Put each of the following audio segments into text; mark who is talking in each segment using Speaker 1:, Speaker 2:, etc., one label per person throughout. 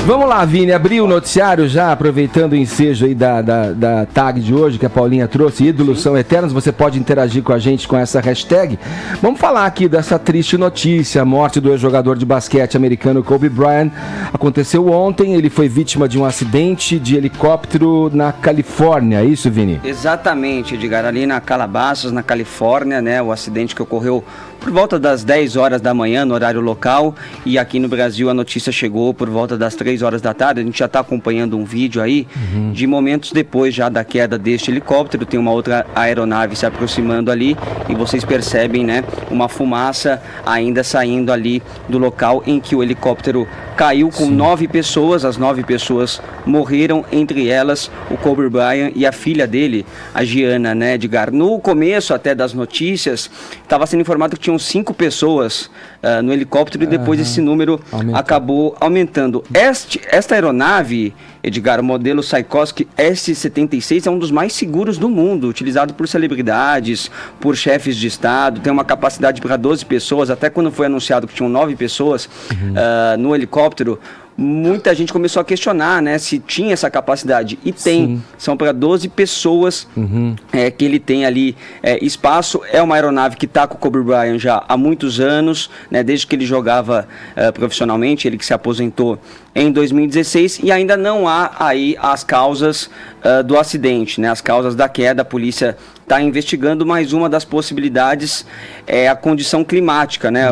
Speaker 1: Vamos lá, Vini, abrir o noticiário já, aproveitando o ensejo aí da tag de hoje que a Paulinha trouxe, ídolos são eternos, você pode interagir com a gente com essa hashtag. Vamos falar aqui dessa triste notícia, a morte do ex-jogador de basquete americano Kobe Bryant. Aconteceu ontem, ele foi vítima de um acidente de helicóptero na Califórnia, é isso, Vini?
Speaker 2: Exatamente, Edgar, ali na Calabasas, na Califórnia, né, o acidente que ocorreu por volta das 10 horas da manhã, no horário local, e aqui no Brasil a notícia chegou por volta das 3 horas da tarde. A gente já está acompanhando um vídeo aí de momentos depois já da queda deste helicóptero. Tem uma outra aeronave se aproximando ali e vocês percebem, né, uma fumaça ainda saindo ali do local em que o helicóptero caiu com 9 pessoas. As 9 pessoas morreram, entre elas o Kobe Bryant e a filha dele, a Gianna, né, Edgar? No começo até das notícias, estava sendo informado que tinham 5 pessoas no helicóptero e depois esse número acabou aumentando. Esta aeronave, Edgar, o modelo Sikorsky S-76 é um dos mais seguros do mundo, utilizado por celebridades, por chefes de estado, tem uma capacidade para 12 pessoas, até quando foi anunciado que tinham 9 pessoas no helicóptero, muita gente começou a questionar, né, se tinha essa capacidade. E tem. Sim. São para 12 pessoas que ele tem ali espaço. É uma aeronave que está com o Kobe Bryant já há muitos anos, né, desde que ele jogava profissionalmente, ele que se aposentou em 2016, e ainda não há aí as causas do acidente, né, as causas da queda. A polícia está investigando, mas uma das possibilidades é a condição climática, né?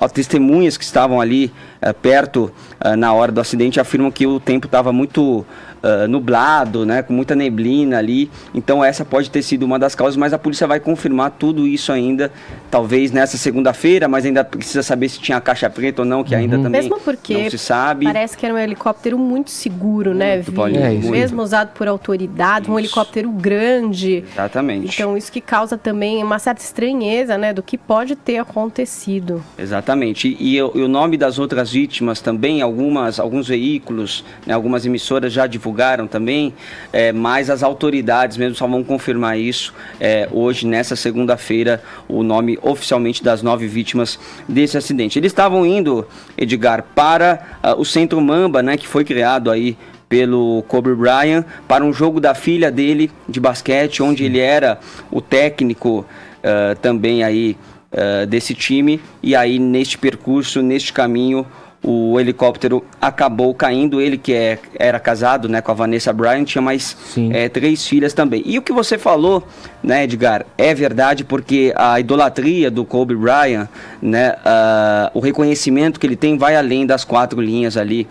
Speaker 2: As testemunhas que estavam ali perto na hora do acidente afirmam que o tempo estava muito nublado, né, com muita neblina ali, então essa pode ter sido uma das causas, mas a polícia vai confirmar tudo isso ainda, talvez nessa segunda-feira, mas ainda precisa saber se tinha a caixa preta ou não, que ainda também
Speaker 3: mesmo porque
Speaker 2: não se sabe.
Speaker 3: Parece que era um helicóptero muito seguro, né, mesmo usado por autoridades, um helicóptero grande.
Speaker 2: Exatamente.
Speaker 3: Então isso que causa também uma certa estranheza, né, do que pode ter acontecido.
Speaker 2: Exatamente, e o nome das outras vítimas também, alguns veículos, né, algumas emissoras já divulgaram também, mas as autoridades mesmo só vão confirmar isso hoje, nessa segunda-feira, o nome oficialmente das 9 vítimas desse acidente. Eles estavam indo, Edgar, para o Centro Mamba, né, que foi criado aí pelo Kobe Bryant, para um jogo da filha dele de basquete, onde ele era o técnico também aí desse time, e aí neste percurso, neste caminho, o helicóptero acabou caindo. Ele que era casado, né, com a Vanessa Bryant, tinha mais 3 filhas também. E o que você falou, né, Edgar, é verdade, porque a idolatria do Kobe Bryant, né, o reconhecimento que ele tem vai além das 4 linhas ali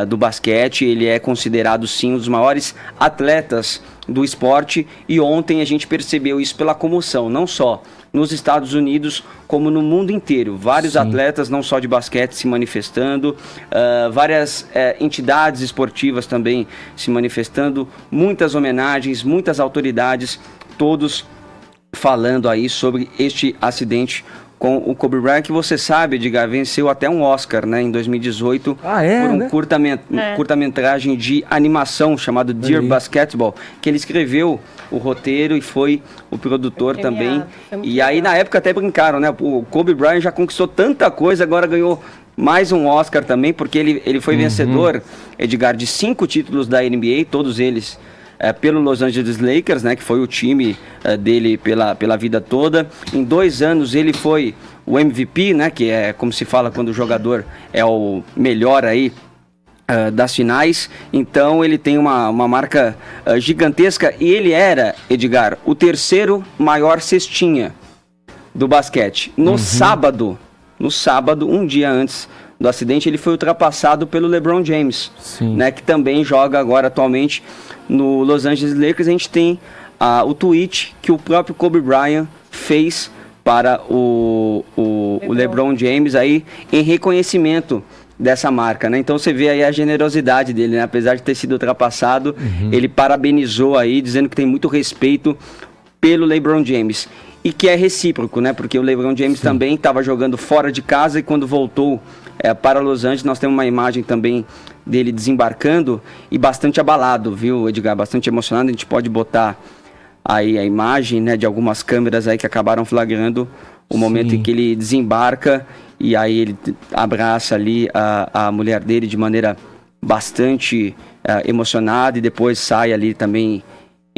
Speaker 2: do basquete. Ele é considerado sim um dos maiores atletas do esporte, e ontem a gente percebeu isso pela comoção, não só nos Estados Unidos, como no mundo inteiro. Vários atletas, não só de basquete, se manifestando, várias entidades esportivas também se manifestando, muitas homenagens, muitas autoridades, todos falando aí sobre este acidente com o Kobe Bryant, que você sabe, Edgar, venceu até um Oscar, né, em 2018, por um curta-metragem de animação chamado Dear Basketball, que ele escreveu o roteiro e foi o produtor também. E aí, na época, até brincaram, né, o Kobe Bryant já conquistou tanta coisa, agora ganhou mais um Oscar também, porque ele foi vencedor, Edgar, de 5 títulos da NBA, todos eles pelo Los Angeles Lakers, né, que foi o time dele pela vida toda. Em 2 anos ele foi o MVP, né, que é como se fala quando o jogador é o melhor aí das finais. Então ele tem uma marca gigantesca, e ele era, Edgar, o 3º maior cestinha do basquete. No sábado, um dia antes do acidente, ele foi ultrapassado pelo LeBron James, né, que também joga agora atualmente no Los Angeles Lakers. A gente tem o tweet que o próprio Kobe Bryant fez para o LeBron James aí, em reconhecimento dessa marca, né? Então você vê aí a generosidade dele, né? Apesar de ter sido ultrapassado, ele parabenizou aí, dizendo que tem muito respeito pelo LeBron James. E que é recíproco, né? Porque o LeBron James também estava jogando fora de casa, e quando voltou para Los Angeles, nós temos uma imagem também dele desembarcando e bastante abalado, viu, Edgar? Bastante emocionado. A gente pode botar aí a imagem, né, de algumas câmeras aí que acabaram flagrando o momento em que ele desembarca, e aí ele abraça ali a mulher dele de maneira bastante emocionado e depois sai ali também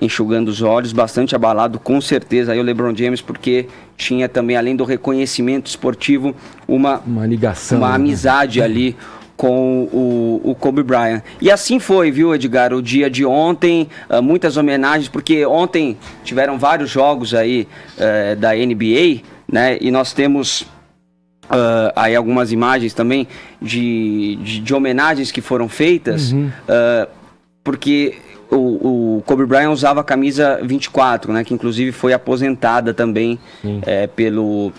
Speaker 2: enxugando os olhos, bastante abalado, com certeza, aí o LeBron James, porque tinha também, além do reconhecimento esportivo, uma ligação, uma amizade ali com o Kobe Bryant. E assim foi, viu, Edgar, o dia de ontem, muitas homenagens, porque ontem tiveram vários jogos aí da NBA, né, e nós temos aí algumas imagens também de homenagens que foram feitas, porque o Kobe Bryant usava a camisa 24, né, que inclusive foi aposentada também pelo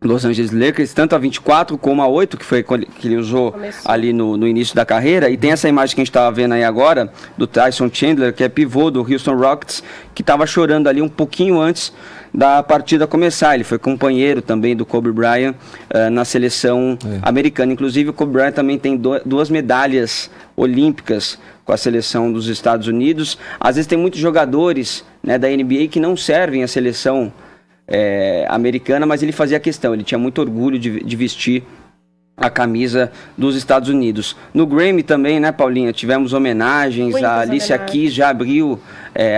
Speaker 2: Los Angeles Lakers, tanto a 24 como a 8, que foi que ele usou ali no início da carreira. E tem essa imagem que a gente estava vendo aí agora, do Tyson Chandler, que é pivô do Houston Rockets, que estava chorando ali um pouquinho antes da partida começar. Ele foi companheiro também do Kobe Bryant na seleção americana. Inclusive o Kobe Bryant também tem 2 medalhas olímpicas com a seleção dos Estados Unidos. Às vezes tem muitos jogadores, né, da NBA que não servem a seleção americana, mas ele fazia questão, ele tinha muito orgulho de vestir a camisa dos Estados Unidos. No Grammy também, né, Paulinha, tivemos homenagens. A Alicia Keys já abriu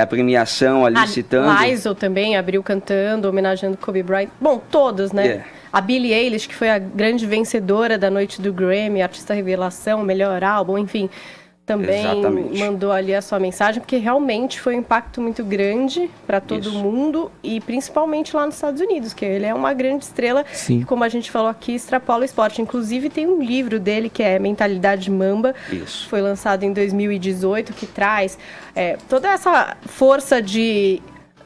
Speaker 2: a premiação ali citando.
Speaker 3: A Lizzo também abriu cantando, homenageando Kobe Bryant. Bom, todos, né? A Billie Eilish, que foi a grande vencedora da noite do Grammy, artista revelação, melhor álbum, enfim, também mandou ali a sua mensagem, porque realmente foi um impacto muito grande para todo mundo e principalmente lá nos Estados Unidos, que ele é uma grande estrela, que, como a gente falou aqui, extrapola o esporte. Inclusive tem um livro dele que é Mentalidade Mamba, foi lançado em 2018, que traz toda essa força de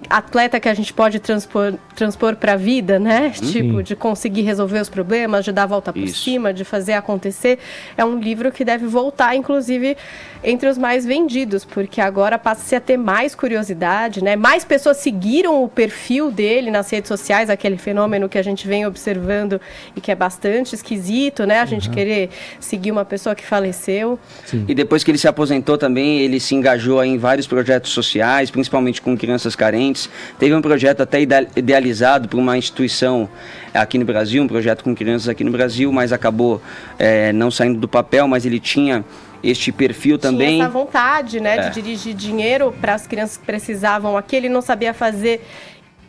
Speaker 3: atleta que a gente pode transpor para a vida, né? Tipo, de conseguir resolver os problemas, de dar a volta por cima, de fazer acontecer. É um livro que deve voltar, inclusive, entre os mais vendidos, porque agora passa-se a ter mais curiosidade, né? Mais pessoas seguiram o perfil dele nas redes sociais, aquele fenômeno que a gente vem observando e que é bastante esquisito, né? A gente querer seguir uma pessoa que faleceu.
Speaker 2: E depois que ele se aposentou também, ele se engajou em vários projetos sociais, principalmente com crianças carentes. Teve um projeto até idealizado por uma instituição aqui no Brasil, um projeto com crianças aqui no Brasil, mas acabou não saindo do papel, mas ele tinha este perfil também.
Speaker 3: Tinha essa vontade, né, de dirigir dinheiro para as crianças que precisavam aqui. Ele não sabia fazer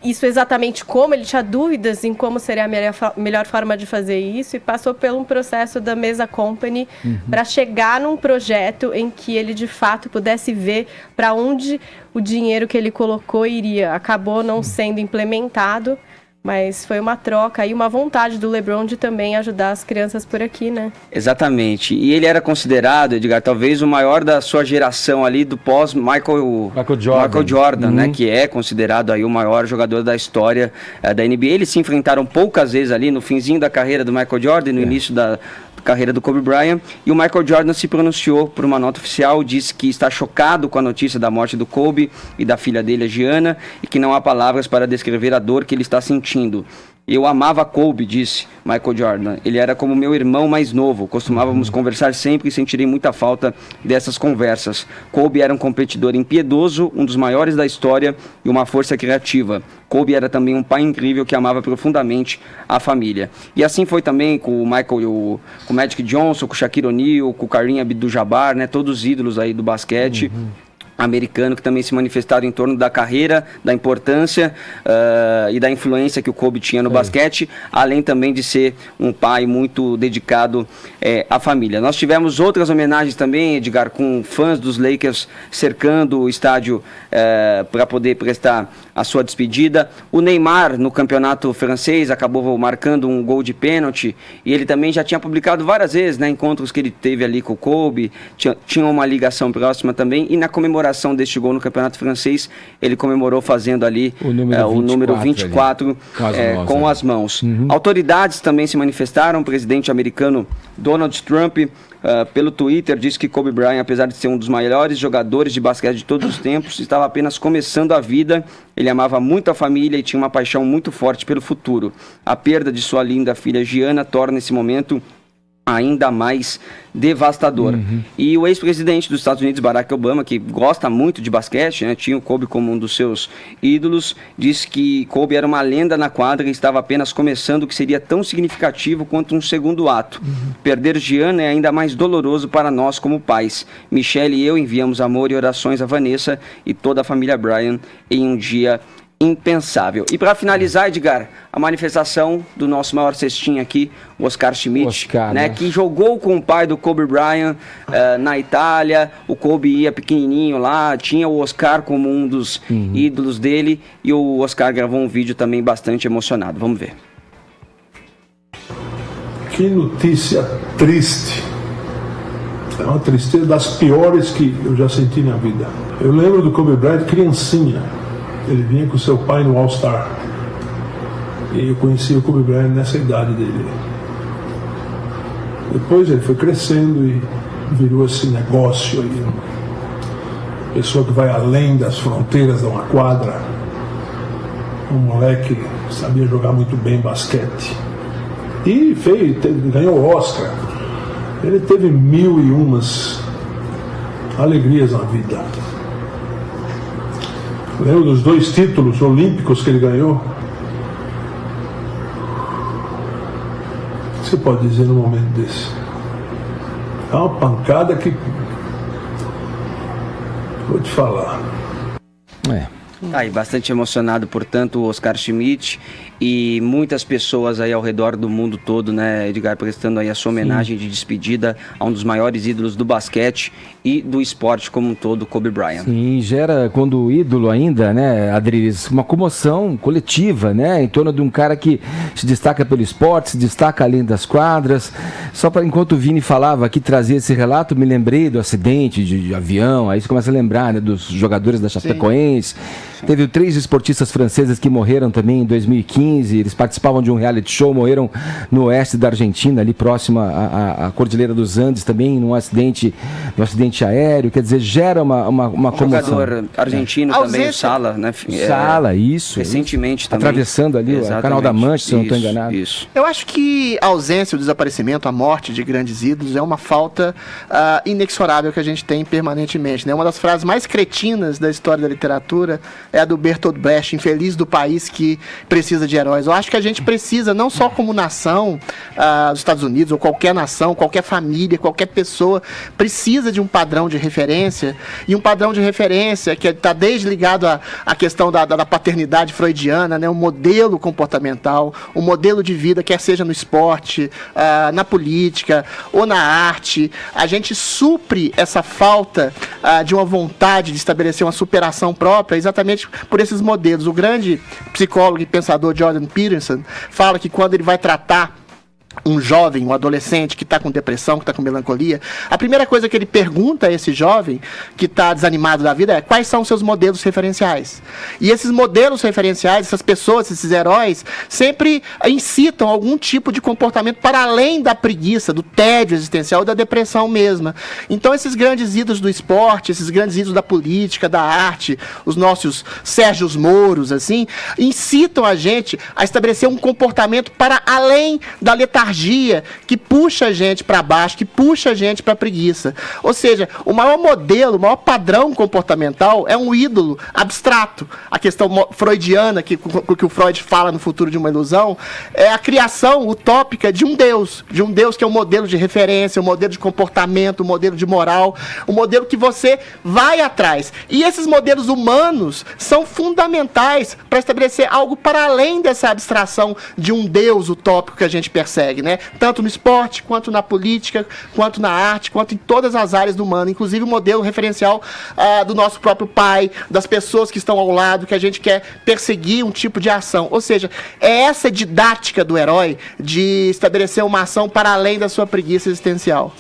Speaker 3: isso exatamente como, ele tinha dúvidas em como seria a melhor forma de fazer isso e passou por um processo da Mesa Company para chegar num projeto em que ele de fato pudesse ver para onde o dinheiro que ele colocou iria. Acabou não sendo implementado, mas foi uma troca e uma vontade do LeBron de também ajudar as crianças por aqui, né?
Speaker 2: Exatamente. E ele era considerado, Edgar, talvez o maior da sua geração ali do pós-Michael Jordan, né? Que é considerado aí o maior jogador da história da NBA. Eles se enfrentaram poucas vezes ali no finzinho da carreira do Michael Jordan, no início da carreira do Kobe Bryant, e o Michael Jordan se pronunciou por uma nota oficial, disse que está chocado com a notícia da morte do Kobe e da filha dele, a Gianna, e que não há palavras para descrever a dor que ele está sentindo. Eu amava Kobe, disse Michael Jordan. Ele era como meu irmão mais novo. Costumávamos conversar sempre e sentirei muita falta dessas conversas. Kobe era um competidor impiedoso, um dos maiores da história e uma força criativa. Kobe era também um pai incrível que amava profundamente a família. E assim foi também com o Michael, com o Magic Johnson, com o Shaquille O'Neal, com o Kareem Abdul-Jabbar, né? Todos os ídolos aí do basquete americano que também se manifestaram em torno da carreira, da importância e da influência que o Kobe tinha no basquete, além também de ser um pai muito dedicado à família. Nós tivemos outras homenagens também, Edgar, com fãs dos Lakers cercando o estádio para poder prestar a sua despedida. O Neymar, no campeonato francês, acabou marcando um gol de pênalti e ele também já tinha publicado várias vezes, né, encontros que ele teve ali com o Kobe, tinha uma ligação próxima também, e na comemoração deste gol no campeonato francês, ele comemorou fazendo ali o número 24 com as mãos. Autoridades também se manifestaram. O presidente americano Donald Trump, pelo Twitter, disse que Kobe Bryant, apesar de ser um dos maiores jogadores de basquete de todos os tempos, estava apenas começando a vida. Ele amava muito a família e tinha uma paixão muito forte pelo futuro. A perda de sua linda filha Gianna torna esse momento ainda mais devastadora. E o ex-presidente dos Estados Unidos, Barack Obama, que gosta muito de basquete, né, tinha o Kobe como um dos seus ídolos, disse que Kobe era uma lenda na quadra e estava apenas começando o que seria tão significativo quanto um segundo ato. Perder Gianna é ainda mais doloroso para nós como pais. Michelle e eu enviamos amor e orações a Vanessa e toda a família Bryant em um dia impensável. E para finalizar, Edgar, a manifestação do nosso maior cestinha aqui, o Oscar Schmidt, né, que jogou com o pai do Kobe Bryant na Itália. O Kobe ia pequenininho lá, tinha o Oscar como um dos ídolos dele, e o Oscar gravou um vídeo também bastante emocionado. Vamos ver.
Speaker 4: Que notícia triste. É uma tristeza das piores que eu já senti na vida. Eu lembro do Kobe Bryant criancinha. Ele vinha com seu pai no All-Star. E eu conheci o Kobe Bryant nessa idade dele. Depois ele foi crescendo e virou esse negócio aí. Pessoa que vai além das fronteiras de uma quadra. Um moleque que sabia jogar muito bem basquete. E ganhou o Oscar. Ele teve 1001 alegrias na vida. Lembro dos 2 títulos olímpicos que ele ganhou. O que você pode dizer num momento desse? É uma pancada que... Vou te falar.
Speaker 2: Tá aí, bastante emocionado, portanto, o Oscar Schmidt e muitas pessoas aí ao redor do mundo todo, né, Edgar, prestando aí a sua homenagem de despedida a um dos maiores ídolos do basquete e do esporte como um todo, Kobe Bryant.
Speaker 1: Sim, gera, quando ídolo ainda, né, Adriles, uma comoção coletiva, né, em torno de um cara que se destaca pelo esporte, se destaca além das quadras. Só para, enquanto o Vini falava aqui, trazia esse relato, me lembrei do acidente de avião, aí você começa a lembrar, né, dos jogadores da Chapecoense. Teve 3 esportistas franceses que morreram também em 2015, eles participavam de um reality show, morreram no oeste da Argentina, ali próximo à Cordilheira dos Andes também, num acidente aéreo, quer dizer, gera uma comoção.
Speaker 2: Jogador argentino também, o Sala, né?
Speaker 1: Sala, isso.
Speaker 2: Recentemente também.
Speaker 1: Atravessando ali o Canal da Mancha, se eu não estou enganado.
Speaker 5: Isso. Eu acho que a ausência, o desaparecimento, a morte de grandes ídolos é uma falta inexorável que a gente tem permanentemente, né? Uma das frases mais cretinas da história da literatura é a do Bertolt Brecht, infeliz do país que precisa de heróis. Eu acho que a gente precisa, não só como nação dos Estados Unidos, ou qualquer nação, qualquer família, qualquer pessoa, precisa de um padrão de referência, e um padrão de referência que está desde ligado à questão da paternidade freudiana, né? Um modelo comportamental, um modelo de vida, quer seja no esporte, na política ou na arte. A gente supre essa falta de uma vontade de estabelecer uma superação própria exatamente por esses modelos. O grande psicólogo e pensador Jordan Peterson fala que quando ele vai tratar um jovem, um adolescente que está com depressão, que está com melancolia, a primeira coisa que ele pergunta a esse jovem que está desanimado da vida é: quais são os seus modelos referenciais? E esses modelos referenciais, essas pessoas, esses heróis, sempre incitam algum tipo de comportamento para além da preguiça, do tédio existencial, da depressão mesma. Então esses grandes ídolos do esporte, esses grandes ídolos da política, da arte, os nossos Sérgios Moros, assim, incitam a gente a estabelecer um comportamento para além da letargia, que puxa a gente para baixo, que puxa a gente para a preguiça. Ou seja, o maior modelo, o maior padrão comportamental é um ídolo abstrato. A questão freudiana, que o Freud fala no Futuro de uma Ilusão, é a criação utópica de um Deus que é um modelo de referência, um modelo de comportamento, um modelo de moral, um modelo que você vai atrás. E esses modelos humanos são fundamentais para estabelecer algo para além dessa abstração de um Deus utópico que a gente persegue, né? Tanto no esporte, quanto na política, quanto na arte, quanto em todas as áreas do humano, inclusive o modelo referencial do nosso próprio pai, das pessoas que estão ao lado, que a gente quer perseguir um tipo de ação. Ou seja, é essa didática do herói de estabelecer uma ação para além da sua preguiça existencial.